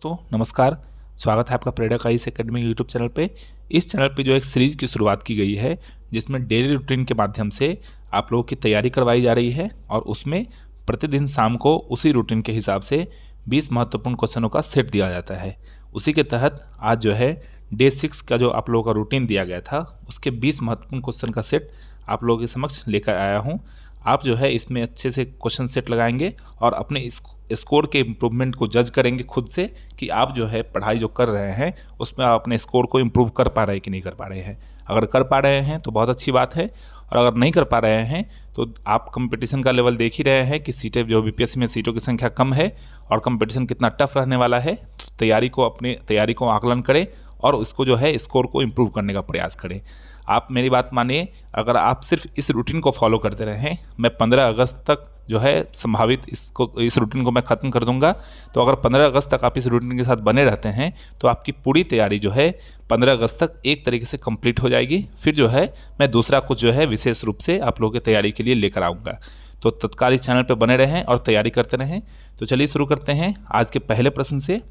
तो नमस्कार, स्वागत है आपका प्रेरक आईएएस एकेडमी यूट्यूब चैनल पे। इस चैनल पे जो एक सीरीज़ की शुरुआत की गई है जिसमें डेली रूटीन के माध्यम से आप लोगों की तैयारी करवाई जा रही है और उसमें प्रतिदिन शाम को उसी रूटीन के हिसाब से 20 महत्वपूर्ण क्वेश्चनों का सेट दिया जाता है। उसी के तहत आज जो है डे 6 का जो आप लोगों का रूटीन दिया गया था उसके 20 महत्वपूर्ण क्वेश्चन का सेट आप लोगों के समक्ष लेकर आया हूँ। आप जो है इसमें अच्छे से क्वेश्चन सेट लगाएंगे और अपने स्कोर के इम्प्रूवमेंट को जज करेंगे खुद से कि आप जो है पढ़ाई जो कर रहे हैं उसमें आप अपने स्कोर को इम्प्रूव कर पा रहे हैं कि नहीं कर पा रहे हैं। अगर कर पा रहे हैं तो बहुत अच्छी बात है, और अगर नहीं कर पा रहे हैं तो आप कंपटीशन का लेवल देख ही रहे हैं कि सीटें जो बीपीएससी में सीटों की संख्या कम है और कंपटीशन कितना टफ रहने वाला है। तो अपनी तैयारी को आकलन करें और उसको जो है स्कोर को इम्प्रूव करने का प्रयास करें। आप मेरी बात मानिए, अगर आप सिर्फ इस रूटीन को फॉलो करते रहें, मैं 15 अगस्त तक जो है संभावित इस रूटीन को मैं ख़त्म कर दूंगा। तो अगर 15 अगस्त तक आप इस रूटीन के साथ बने रहते हैं तो आपकी पूरी तैयारी जो है 15 अगस्त तक एक तरीके से कंप्लीट हो जाएगी। फिर जो है मैं दूसरा कुछ जो है विशेष रूप से आप लोगों की तैयारी के लिए लेकर आऊँगा। तो तत्काल इस चैनल पर बने रहें और तैयारी करते रहें। तो चलिए शुरू करते हैं आज के पहले प्रश्न से।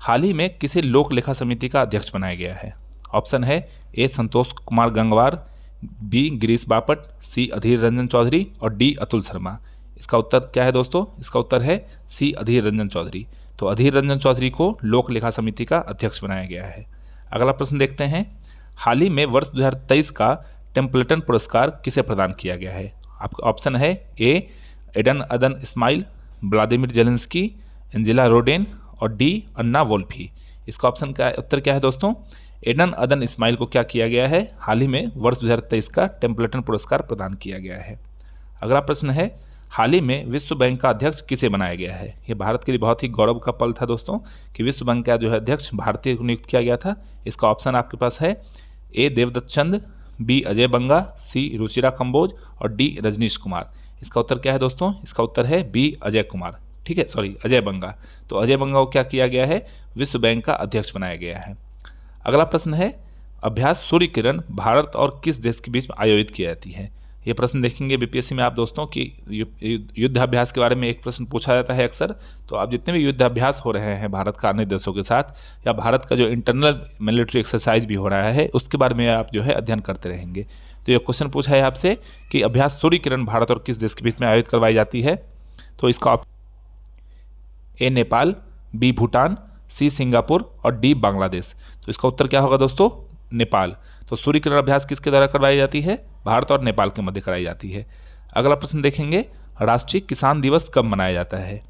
हाल ही में किसे लोक लेखा समिति का अध्यक्ष बनाया गया है? ऑप्शन है ए संतोष कुमार गंगवार, बी गिरीश बापट, सी अधीर रंजन चौधरी और डी अतुल शर्मा। इसका उत्तर क्या है दोस्तों? इसका उत्तर है सी अधीर रंजन चौधरी। तो अधीर रंजन चौधरी को लोक लेखा समिति का अध्यक्ष बनाया गया है। अगला प्रश्न देखते हैं। हाल ही में वर्ष 2023 का टेम्पल्टन पुरस्कार किसे प्रदान किया गया है? आपका ऑप्शन है A Edna Adan Ismail, Volodymyr Zelensky, Angela Roden और डी अन्ना वोल्फी। इसका ऑप्शन का उत्तर क्या है दोस्तों? एडन अदन इस्माइल को क्या किया गया है? हाल ही में वर्ष 2023 का टेम्पल्टन पुरस्कार प्रदान किया गया है। अगला प्रश्न है। हाल ही में विश्व बैंक का अध्यक्ष किसे बनाया गया है? ये भारत के लिए बहुत ही गौरव का पल था दोस्तों कि विश्व बैंक का जो है अध्यक्ष भारतीय को नियुक्त किया गया था। इसका ऑप्शन आपके पास है ए देवदत्त चंद, बी अजय बंगा, सी रुचिरा कंबोज और डी रजनीश कुमार। इसका उत्तर क्या है दोस्तों? इसका उत्तर है बी अजय कुमार। ठीक है, सॉरी अजय बंगा। तो अजय बंगा को क्या किया गया है? विश्व बैंक का अध्यक्ष बनाया गया है। अगला प्रश्न है। अभ्यास सूर्य किरण भारत और किस देश के बीच में आयोजित की जाती है? ये प्रश्न देखेंगे बीपीएससी में आप दोस्तों कि युद्धाभ्यास के बारे में एक प्रश्न पूछा जाता है अक्सर। तो आप जितने भी युद्धाभ्यास हो रहे हैं भारत का अन्य देशों के साथ, या भारत का जो इंटरनल मिलिट्री एक्सरसाइज भी हो रहा है, उसके बारे में आप जो है अध्ययन करते रहेंगे। तो ये क्वेश्चन पूछा है आपसे कि अभ्यास सूर्य किरण भारत और किस देश के बीच में आयोजित करवाई जाती है? तो इसका A Nepal, B Bhutan, C Singapore और डी बांग्लादेश। तो इसका उत्तर क्या होगा दोस्तों? नेपाल। तो सूर्य किरण अभ्यास किसके द्वारा करवाई जाती है? भारत और नेपाल के मध्य कराई जाती है। अगला प्रश्न देखेंगे। राष्ट्रीय किसान दिवस कब मनाया जाता है?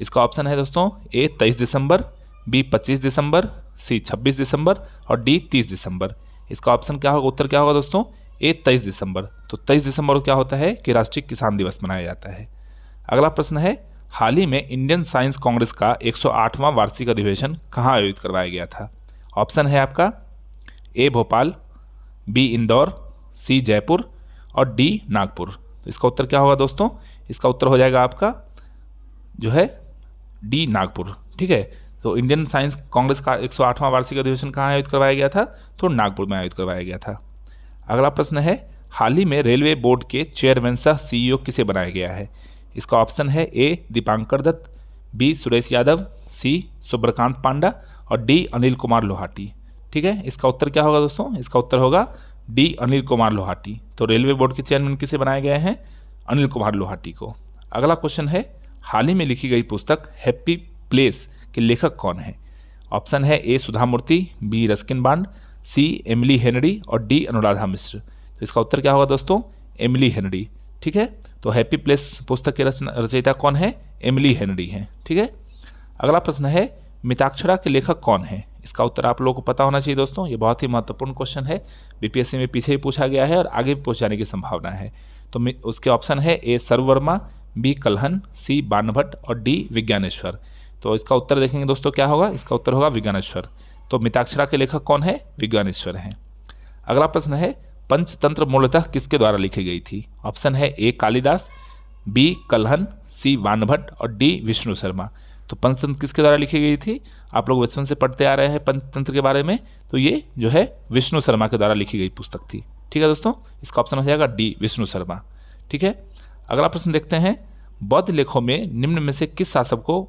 इसका ऑप्शन है दोस्तों ए 23 दिसंबर, बी 25 दिसंबर, सी 26 दिसंबर और डी 30 दिसंबर। इसका ऑप्शन क्या होगा? उत्तर क्या होगा दोस्तों? ए 23 दिसंबर। तो 23 दिसंबर को क्या होता है कि राष्ट्रीय किसान दिवस मनाया जाता है। अगला प्रश्न है। हाल ही में इंडियन साइंस कांग्रेस का 108वां वार्षिक अधिवेशन कहाँ आयोजित करवाया गया था? ऑप्शन है आपका ए भोपाल, बी इंदौर, सी जयपुर और डी नागपुर। तो इसका उत्तर क्या होगा दोस्तों? इसका उत्तर हो जाएगा आपका जो है डी नागपुर। ठीक है, तो इंडियन साइंस कांग्रेस का 108वां वार्षिक अधिवेशन कहाँ आयोजित करवाया गया था? तो नागपुर में आयोजित करवाया गया था। अगला प्रश्न है। हाल ही में रेलवे बोर्ड के चेयरमैन सह सीईओ किसे बनाया गया है? इसका ऑप्शन है ए दीपांकर दत्त, बी सुरेश यादव, सी सुब्रकांत पांडा और डी अनिल कुमार लोहाटी। ठीक है, इसका उत्तर क्या होगा दोस्तों? इसका उत्तर होगा डी अनिल कुमार लोहाटी। तो रेलवे बोर्ड के चेयरमैन किसे बनाए गए हैं? अनिल कुमार लोहाटी को। अगला क्वेश्चन है। हाल ही में लिखी गई पुस्तक हैप्पी प्लेस के लेखक कौन है? ऑप्शन है ए सुधा मूर्ति, बी रस्किन बांड, सी एमिली हेनरी और डी अनुराधा मिश्र। तो इसका उत्तर क्या होगा दोस्तों? Emily Henry. ठीक है, तो हैप्पी प्लेस पुस्तक के रचयिता कौन है? एमिली हेनरी हैं। ठीक है। अगला प्रश्न है। मिताक्षरा के लेखक कौन है? इसका उत्तर आप लोगों को पता होना चाहिए दोस्तों। ये बहुत ही महत्वपूर्ण क्वेश्चन है, बीपीएससी में पीछे ही पूछा गया है और आगे भी पूछ जाने की संभावना है। तो उसके ऑप्शन है ए सर्ववर्मा, बी कलहन, सी बाणभट्ट और डी विज्ञानेश्वर। तो इसका उत्तर देखेंगे दोस्तों क्या होगा? इसका उत्तर होगा विज्ञानेश्वर। तो मिताक्षरा के लेखक कौन है? विज्ञानेश्वर हैं। अगला प्रश्न है। पंचतंत्र मूलतः किसके द्वारा लिखी गई थी? ऑप्शन है ए कालिदास, बी कलहन, सी बाणभट्ट और डी विष्णु शर्मा। तो पंचतंत्र किसके द्वारा लिखी गई थी? आप लोग बचपन से पढ़ते आ रहे हैं पंचतंत्र के बारे में। तो ये जो है विष्णु शर्मा के द्वारा लिखी गई पुस्तक थी। ठीक है दोस्तों, इसका ऑप्शन हो जाएगा डी विष्णु शर्मा। ठीक है। अगला प्रश्न देखते हैं। बौद्ध लेखों में निम्न में से किस शासक को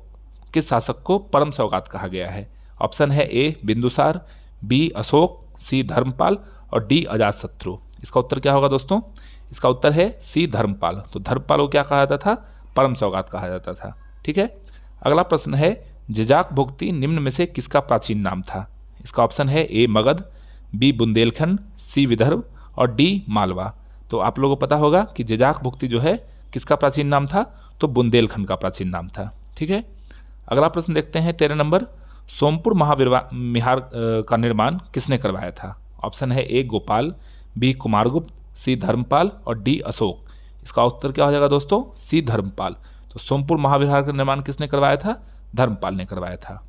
किस शासक को परम सौगात कहा गया है? ऑप्शन है ए बिंदुसार, बी अशोक, सी धर्मपाल और डी अजातशत्रु। इसका उत्तर क्या होगा दोस्तों? इसका उत्तर है सी धर्मपाल। तो धर्मपाल को क्या कहा जाता था? परम सौगात कहा जाता था। ठीक है। अगला प्रश्न है जजाक भुक्ति निम्न में से किसका प्राचीन नाम था? इसका ऑप्शन है ए मगध, बी बुंदेलखंड, सी विदर्भ और डी मालवा। तो आप लोगों को पता होगा कि जजाक भुक्ति जो है किसका प्राचीन नाम था? तो बुंदेलखंड का प्राचीन नाम था। ठीक है। अगला प्रश्न देखते हैं 13 नंबर, सोमपुर महाविहार का निर्माण किसने करवाया था? ऑप्शन है ए गोपाल, बी कुमारगुप्त, सी धर्मपाल और डी अशोक। इसका उत्तर क्या हो जाएगा दोस्तों? सी धर्मपाल। तो सोमपुर महाविहार का निर्माण किसने करवाया था? धर्मपाल ने करवाया था।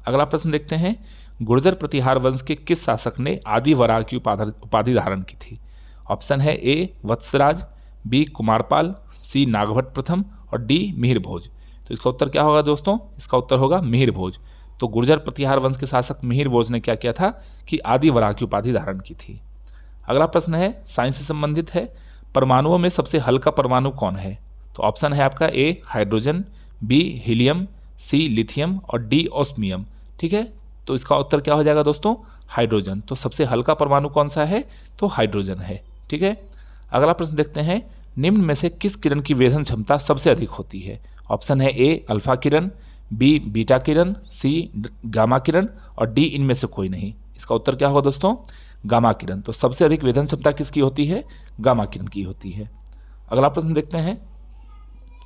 अगला प्रश्न देखते हैं, गुर्जर प्रतिहार वंश के किस शासक ने आदि वराह की उपाधि धारण की थी? ऑप्शन है ए वत्सराज, बी कुमारपाल, सी नागभट्ट प्रथम और डी मिहिर भोज। तो इसका उत्तर क्या होगा दोस्तों? इसका उत्तर होगा मिहिर भोज। तो गुर्जर प्रतिहार वंश के शासक मिहिर भोज ने क्या किया था कि आदि वराह की उपाधि धारण की थी। अगला प्रश्न है साइंस से संबंधित है, परमाणुओं में सबसे हल्का परमाणु कौन है? तो ऑप्शन है आपका ए हाइड्रोजन, बी हीलियम, सी लिथियम और डी ऑस्मियम। ठीक है। तो इसका उत्तर क्या हो जाएगा दोस्तों? हाइड्रोजन। तो सबसे हल्का परमाणु कौन सा है? तो हाइड्रोजन है। ठीक है। अगला प्रश्न देखते हैं, निम्न में से किस किरण की वेधन क्षमता सबसे अधिक होती है? ऑप्शन है ए अल्फा किरण, बी बीटा किरण, सी गामा किरण और डी इनमें से कोई नहीं। इसका उत्तर क्या होगा दोस्तों? गामा किरण। तो सबसे अधिक वेधन क्षमता किसकी होती है? गामा किरण की होती है। अगला प्रश्न देखते हैं,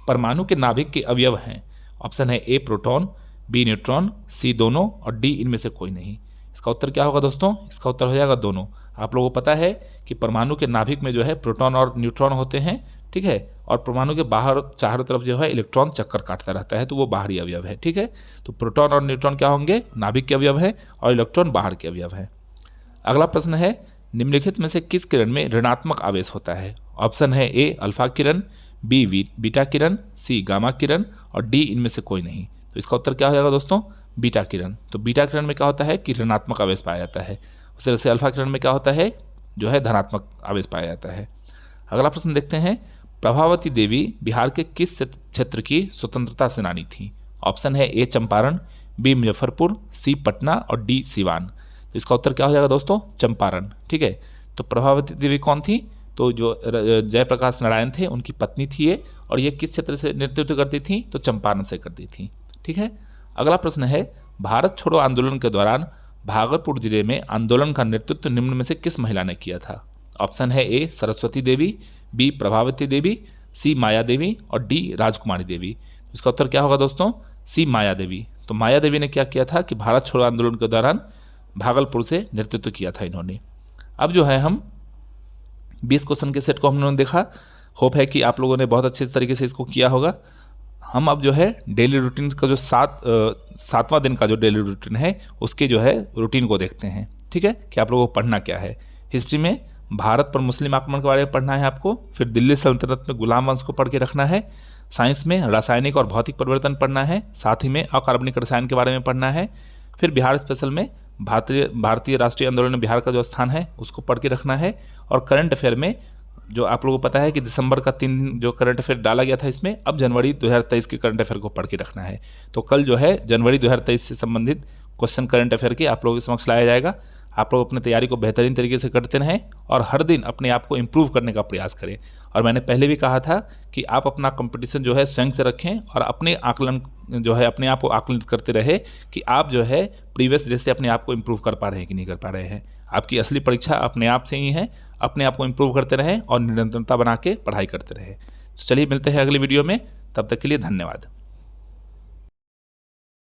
परमाणु के नाभिक के अवयव हैं। ऑप्शन है ए प्रोटॉन, बी न्यूट्रॉन, सी दोनों और डी इनमें से कोई नहीं। इसका उत्तर क्या होगा दोस्तों? इसका उत्तर हो जाएगा दोनों। आप लोगों को पता है कि परमाणु के नाभिक में जो है प्रोटॉन और न्यूट्रॉन होते हैं। ठीक है। और परमाणु के बाहर चारों तरफ जो है इलेक्ट्रॉन चक्कर काटता रहता है, तो वो बाहरी अवयव है। ठीक है। तो प्रोटॉन और न्यूट्रॉन क्या होंगे? नाभिक के अवयव है और इलेक्ट्रॉन बाहर के अवयव है। अगला प्रश्न है, निम्नलिखित में से किस किरण में ऋणात्मक आवेश होता है? ऑप्शन है ए अल्फा किरण, बी बीटा किरण, सी गामा किरण और डी इनमें से कोई नहीं। तो इसका उत्तर क्या हो जाएगा दोस्तों? बीटा किरण। तो बीटा किरण में क्या होता है कि ऋणात्मक आवेश पाया जाता है। उस तरह से अल्फा किरण में क्या होता है? जो है धनात्मक आवेश पाया जाता है। अगला प्रश्न देखते हैं, प्रभावती देवी बिहार के किस क्षेत्र की स्वतंत्रता सेनानी थी? ऑप्शन है ए चंपारण, बी मुजफ्फरपुर, सी पटना और डी सिवान। तो इसका उत्तर क्या हो जाएगा दोस्तों? चंपारण। ठीक है। तो प्रभावती देवी कौन थी? तो जो जयप्रकाश नारायण थे उनकी पत्नी थी ये, और ये किस क्षेत्र से नेतृत्व करती थी? तो चंपारण से करती थी। ठीक है। अगला प्रश्न है, भारत छोड़ो आंदोलन के दौरान भागलपुर जिले में आंदोलन का नेतृत्व निम्न में से किस महिला ने किया था? ऑप्शन है ए सरस्वती देवी, बी प्रभावती देवी, सी माया देवी और डी राजकुमारी देवी। इसका उत्तर क्या होगा दोस्तों? सी माया देवी। तो माया देवी ने क्या किया था कि भारत छोड़ो आंदोलन के दौरान भागलपुर से नेतृत्व किया था इन्होंने। अब जो है हम 20 क्वेश्चन के सेट को हम लोगों ने देखा। होप है कि आप लोगों ने बहुत अच्छे तरीके से इसको किया होगा। हम अब जो है डेली रूटीन का जो सातवां दिन का जो डेली रूटीन है उसके जो है रूटीन को देखते हैं। ठीक है। कि आप लोगों को पढ़ना क्या है। हिस्ट्री में भारत पर मुस्लिम आक्रमण के बारे में पढ़ना है आपको, फिर दिल्ली सल्तनत में गुलाम वंश को पढ़ के रखना है। साइंस में रासायनिक और भौतिक परिवर्तन पढ़ना है, साथ ही में अकार्बनिक रसायन के बारे में पढ़ना है। फिर बिहार स्पेशल में भारतीय राष्ट्रीय आंदोलन में बिहार का जो स्थान है उसको पढ़ के रखना है। और करंट अफेयर में जो आप लोगों को पता है कि दिसंबर का 3 दिन जो करंट अफेयर डाला गया था, इसमें अब जनवरी 2023 के करंट अफेयर को पढ़ के रखना है। तो कल जो है जनवरी 2023 से संबंधित क्वेश्चन करंट अफेयर के आप लोगों के समक्ष लाया जाएगा। आप लोग अपनी तैयारी को बेहतरीन तरीके से करते रहें और हर दिन अपने आप को इम्प्रूव करने का प्रयास करें। और मैंने पहले भी कहा था कि आप अपना कंपटीशन जो है स्वयं से रखें और अपने आकलन जो है अपने आप को आकलित करते रहे कि आप जो है प्रीवियस डे से अपने आप को इम्प्रूव कर पा रहे हैं कि नहीं कर पा रहे हैं। आपकी असली परीक्षा अपने आप से ही है। अपने आप को इम्प्रूव करते रहें और निरंतरता बना के पढ़ाई करते रहें। तो चलिए मिलते हैं अगली वीडियो में, तब तक के लिए धन्यवाद।